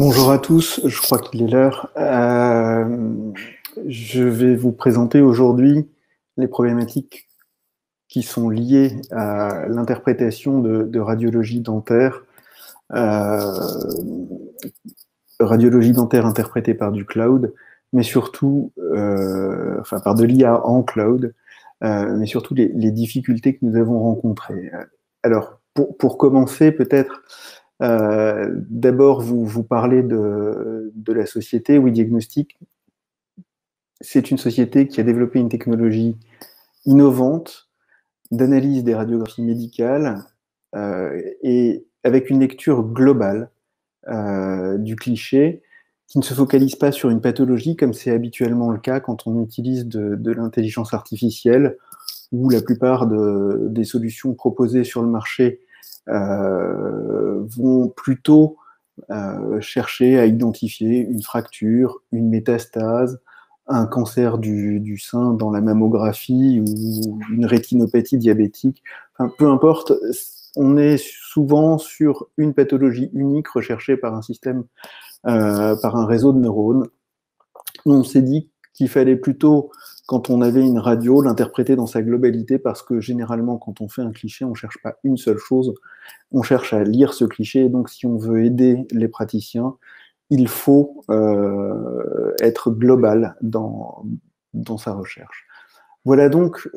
Bonjour à tous, je crois qu'il est l'heure. Je vais vous présenter aujourd'hui les problématiques qui sont liées à l'interprétation de radiologie dentaire, euh, radiologie dentaire interprétée par du cloud, mais surtout, enfin par de l'IA en cloud, mais surtout les difficultés que nous avons rencontrées. Alors, pour commencer, peut-être d'abord vous parler de la société We Diagnostic. C'est une société qui a développé une technologie innovante d'analyse des radiographies médicales et avec une lecture globale du cliché qui ne se focalise pas sur une pathologie comme c'est habituellement le cas quand on utilise de l'intelligence artificielle où la plupart des solutions proposées sur le marché vont plutôt chercher à identifier une fracture, une métastase, un cancer du sein dans la mammographie ou une rétinopathie diabétique. Enfin, peu importe, on est souvent sur une pathologie unique recherchée par un système, par un réseau de neurones. On s'est dit qu'il fallait plutôt, quand on avait une radio, l'interpréter dans sa globalité parce que généralement, quand on fait un cliché, on ne cherche pas une seule chose, on cherche à lire ce cliché. Et donc, si on veut aider les praticiens, il faut être global dans sa recherche. Voilà donc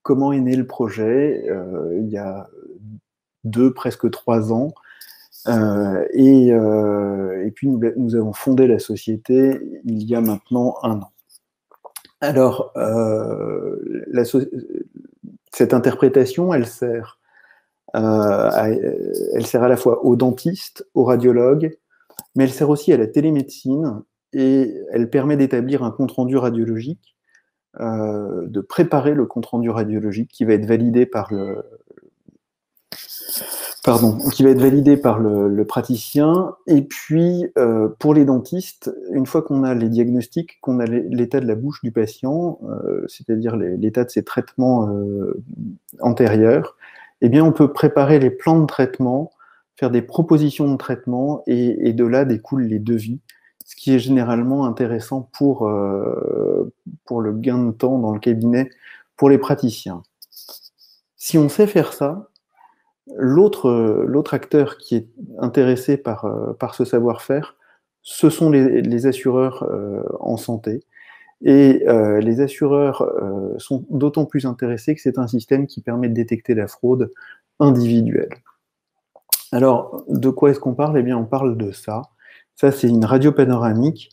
comment est né le projet il y a presque 3 ans. Et puis nous avons fondé la société il y a maintenant 1 an. Alors, cette interprétation, elle sert à la fois aux dentistes, aux radiologues, mais elle sert aussi à la télémédecine et elle permet d'établir un compte-rendu radiologique, de préparer le compte-rendu radiologique qui va être validé par le praticien. Et puis, pour les dentistes, une fois qu'on a les diagnostics, qu'on a l'état de la bouche du patient, c'est-à-dire l'état de ses traitements antérieurs, eh bien, on peut préparer les plans de traitement, faire des propositions de traitement, et de là découlent les devis, ce qui est généralement intéressant pour le gain de temps dans le cabinet pour les praticiens. Si on sait faire ça, l'autre acteur qui est intéressé par ce savoir-faire, ce sont les assureurs en santé. Et les assureurs sont d'autant plus intéressés que c'est un système qui permet de détecter la fraude individuelle. Alors, de quoi est-ce qu'on parle? Eh bien, on parle de ça. Ça, c'est une radio panoramique.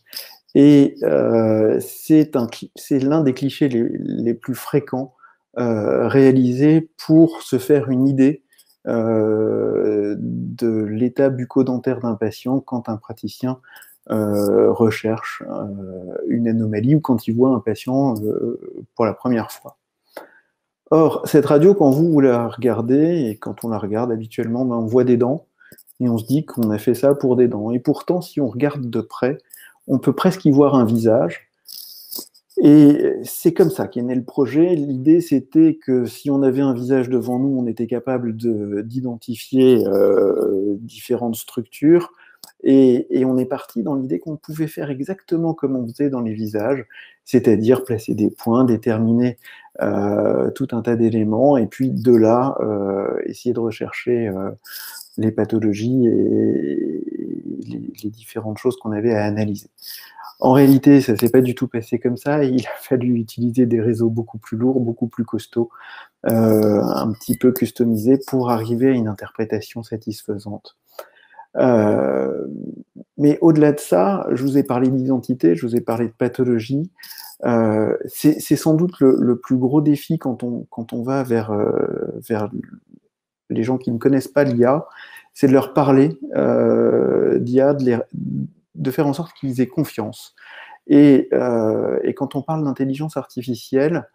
Et c'est l'un des clichés les plus fréquents réalisés pour se faire une idée de l'état bucco-dentaire d'un patient quand un praticien recherche une anomalie ou quand il voit un patient pour la première fois. Or, cette radio, quand vous la regardez, et quand on la regarde habituellement, ben, on voit des dents, et on se dit qu'on a fait ça pour des dents. Et pourtant, si on regarde de près, on peut presque y voir un visage. Et c'est comme ça qu'est né le projet. L'idée, c'était que si on avait un visage devant nous, on était capable d'identifier différentes structures. Et on est parti dans l'idée qu'on pouvait faire exactement comme on faisait dans les visages, c'est-à-dire placer des points, déterminer tout un tas d'éléments, et puis de là, essayer de rechercher les pathologies et les différentes choses qu'on avait à analyser. En réalité, ça ne s'est pas du tout passé comme ça. Il a fallu utiliser des réseaux beaucoup plus lourds, beaucoup plus costauds, un petit peu customisés pour arriver à une interprétation satisfaisante. Mais au-delà de ça, je vous ai parlé d'identité, je vous ai parlé de pathologie. C'est sans doute le plus gros défi quand on va vers les gens qui ne connaissent pas l'IA, c'est de leur parler d'IA, de faire en sorte qu'ils aient confiance. Et quand on parle d'intelligence artificielle,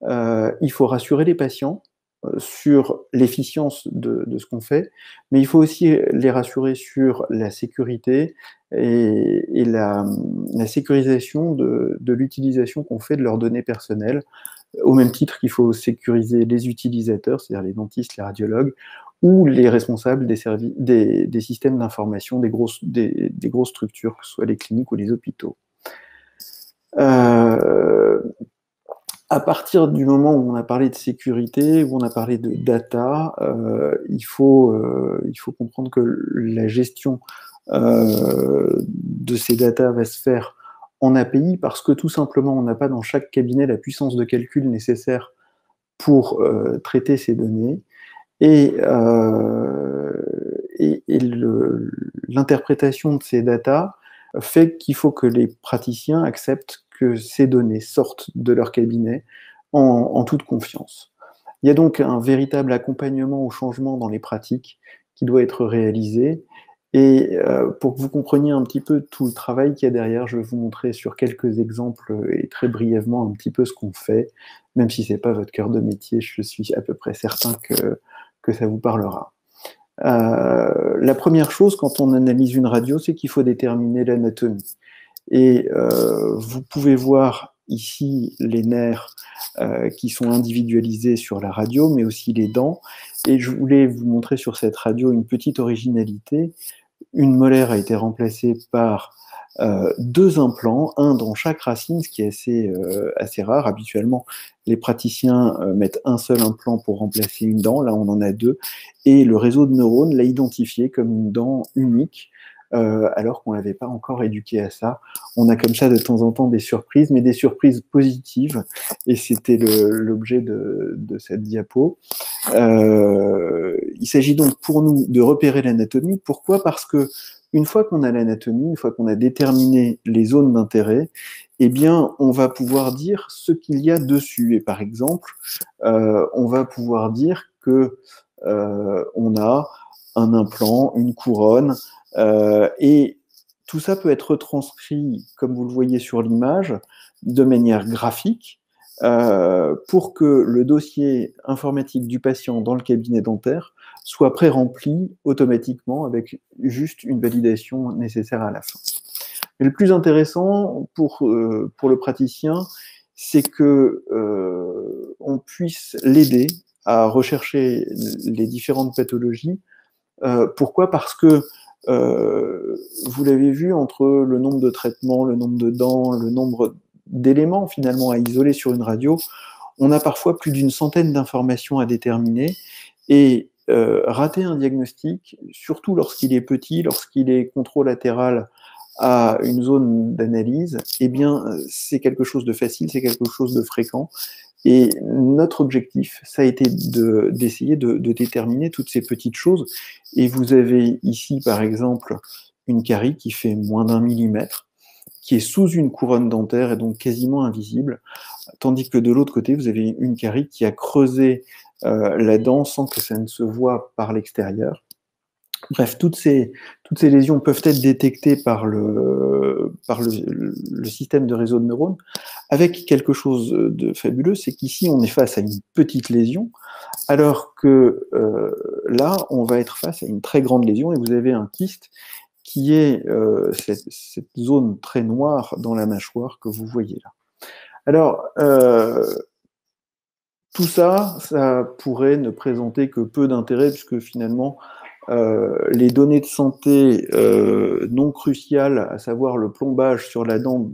il faut rassurer les patients sur l'efficience de ce qu'on fait, mais il faut aussi les rassurer sur la sécurité et la sécurisation de l'utilisation qu'on fait de leurs données personnelles, au même titre qu'il faut sécuriser les utilisateurs, c'est-à-dire les dentistes, les radiologues, ou les responsables des systèmes d'information des grosses structures, que ce soit les cliniques ou les hôpitaux. À partir du moment où on a parlé de sécurité, où on a parlé de data, il faut comprendre que la gestion de ces data va se faire en API parce que tout simplement, on n'a pas dans chaque cabinet la puissance de calcul nécessaire pour traiter ces données. Et l'interprétation de ces data fait qu'il faut que les praticiens acceptent que ces données sortent de leur cabinet en toute confiance. Il y a donc un véritable accompagnement au changement dans les pratiques qui doit être réalisé. Et pour que vous compreniez un petit peu tout le travail qu'il y a derrière, je vais vous montrer sur quelques exemples et très brièvement un petit peu ce qu'on fait. Même si ce n'est pas votre cœur de métier, je suis à peu près certain que ça vous parlera. La première chose quand on analyse une radio, c'est qu'il faut déterminer l'anatomie. Et vous pouvez voir ici les nerfs qui sont individualisés sur la radio, mais aussi les dents. Et je voulais vous montrer sur cette radio une petite originalité. Une molaire a été remplacée par deux implants, un dans chaque racine, ce qui est assez rare. Habituellement, les praticiens mettent un seul implant pour remplacer une dent. Là, on en a deux. Et le réseau de neurones l'a identifié comme une dent unique, alors qu'on ne l'avait pas encore éduqué à ça. On a comme ça de temps en temps des surprises, mais des surprises positives. Et c'était l'objet de cette diapo. Il s'agit donc pour nous de repérer l'anatomie. Pourquoi ? Parce que une fois qu'on a l'anatomie, une fois qu'on a déterminé les zones d'intérêt, eh bien, on va pouvoir dire ce qu'il y a dessus. Et par exemple, on va pouvoir dire que on a un implant, une couronne, et tout ça peut être transcrit, comme vous le voyez sur l'image, de manière graphique, pour que le dossier informatique du patient dans le cabinet dentaire soit pré-rempli automatiquement avec juste une validation nécessaire à la fin. Mais le plus intéressant pour le praticien, c'est que on puisse l'aider à rechercher les différentes pathologies. Pourquoi ? Parce que vous l'avez vu, entre le nombre de traitements, le nombre de dents, le nombre d'éléments finalement à isoler sur une radio, on a parfois plus d'une centaine d'informations à déterminer, et rater un diagnostic, surtout lorsqu'il est petit, lorsqu'il est contralatéral à une zone d'analyse, eh bien c'est quelque chose de facile, c'est quelque chose de fréquent. Et notre objectif, ça a été d'essayer de déterminer toutes ces petites choses. Et vous avez ici, par exemple, une carie qui fait moins d'1 millimètre, qui est sous une couronne dentaire et donc quasiment invisible, tandis que de l'autre côté, vous avez une carie qui a creusé la dent sans que ça ne se voit par l'extérieur. Bref, toutes ces lésions peuvent être détectées par le système de réseau de neurones, avec quelque chose de fabuleux, c'est qu'ici, on est face à une petite lésion, alors que là, on va être face à une très grande lésion, et vous avez un kyste qui est cette zone très noire dans la mâchoire que vous voyez là. Alors, tout ça, ça pourrait ne présenter que peu d'intérêt, puisque finalement, les données de santé non cruciales, à savoir le plombage sur la dent,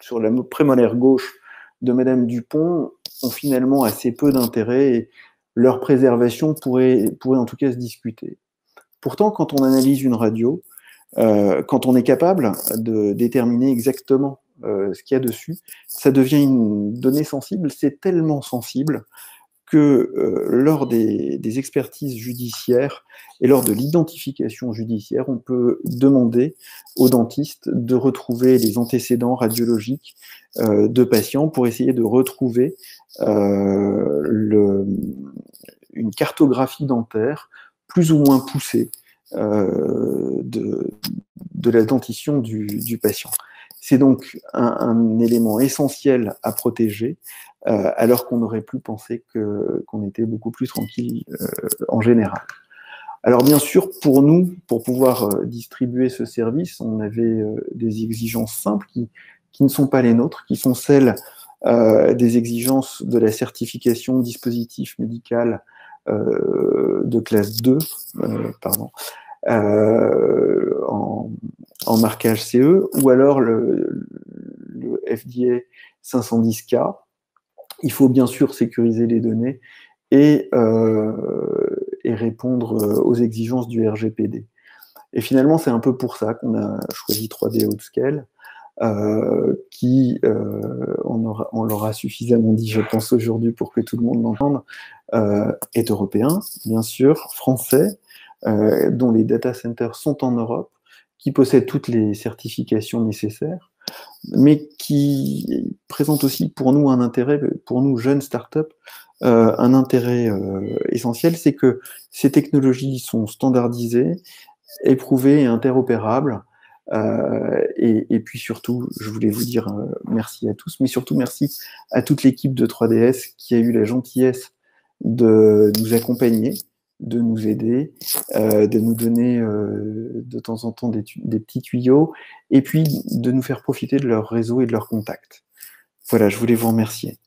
sur la prémolaire gauche de Madame Dupont, ont finalement assez peu d'intérêt, et leur préservation pourrait en tout cas se discuter. Pourtant, quand on analyse une radio, quand on est capable de déterminer exactement ce qu'il y a dessus, ça devient une donnée sensible. C'est tellement sensible que lors des expertises judiciaires et lors de l'identification judiciaire, on peut demander au dentiste de retrouver les antécédents radiologiques de patients pour essayer de retrouver une cartographie dentaire plus ou moins poussée de la dentition du patient. C'est donc un élément essentiel à protéger, alors qu'on aurait pu penser qu'on était beaucoup plus tranquille en général. Alors bien sûr, pour nous, pour pouvoir distribuer ce service, on avait des exigences simples qui ne sont pas les nôtres, qui sont celles des exigences de la certification dispositif médical de classe 2, pardon, en marquage CE, ou alors le FDA 510K. Il faut bien sûr sécuriser les données et répondre aux exigences du RGPD. Et finalement, c'est un peu pour ça qu'on a choisi 3D Outscale, qui, on l'aura suffisamment dit, je pense, aujourd'hui pour que tout le monde l'entende, est européen, bien sûr, français, dont les data centers sont en Europe, qui possède toutes les certifications nécessaires, mais qui présente aussi pour nous un intérêt, pour nous jeunes startups, un intérêt essentiel, c'est que ces technologies sont standardisées, éprouvées et interopérables. Et puis surtout, je voulais vous dire merci à tous, mais surtout merci à toute l'équipe de 3DS qui a eu la gentillesse de nous accompagner, de nous aider, de nous donner de temps en temps des petits tuyaux, et puis de nous faire profiter de leur réseau et de leurs contacts. Voilà, je voulais vous remercier.